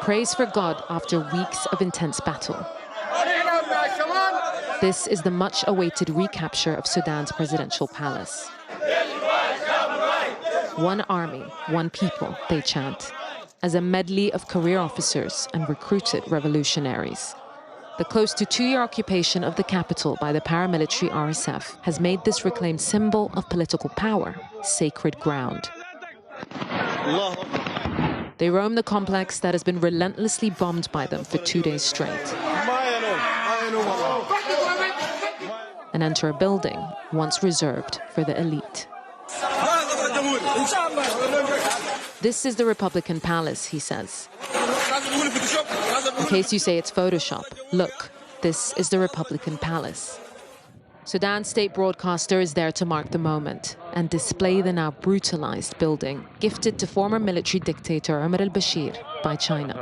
prays for God after weeks of intense battle. This is the much-awaited recapture of Sudan's presidential palace. One army, one people, they chant, as a medley of career officers and recruited revolutionaries. The close to two-year occupation of the capital by the paramilitary RSF has made this reclaimed symbol of political power sacred ground. They roam the complex that has been relentlessly bombed by them for 2 days straight, and enter a building once reserved for the elite. This is the Republican Palace, he says. In case you say it's Photoshop, look, this is the Republican Palace. Sudan's state broadcaster is there to mark the moment and display the now brutalized building, gifted to former military dictator Omar al-Bashir by China.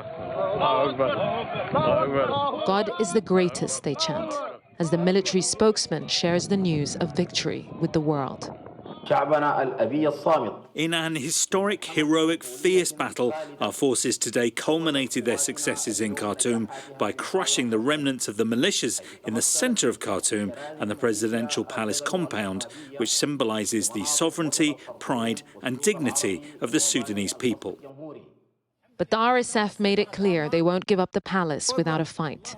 God is the greatest, they chant, as the military spokesman shares the news of victory with the world. In an historic, heroic, fierce battle, our forces today culminated their successes in Khartoum by crushing the remnants of the militias in the centre of Khartoum and the presidential palace compound, which symbolises the sovereignty, pride and dignity of the Sudanese people. But the RSF made it clear they won't give up the palace without a fight,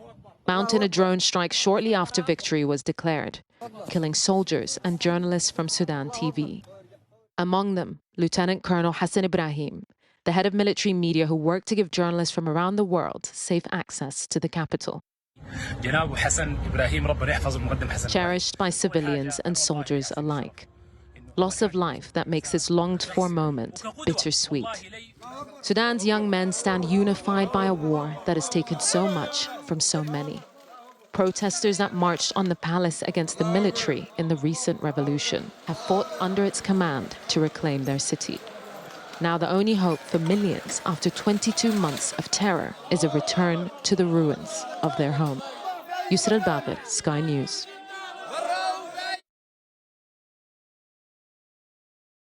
mounting a drone strike shortly after victory was declared, killing soldiers and journalists from Sudan TV. Among them, Lieutenant Colonel Hassan Ibrahim, the head of military media who worked to give journalists from around the world safe access to the capital. Cherished by civilians and soldiers alike. Loss of life that makes this longed-for moment bittersweet. Sudan's young men stand unified by a war that has taken so much from so many. Protesters that marched on the palace against the military in the recent revolution have fought under its command to reclaim their city. Now the only hope for millions after 22 months of terror is a return to the ruins of their home. Yusra al-Bagir, Sky News.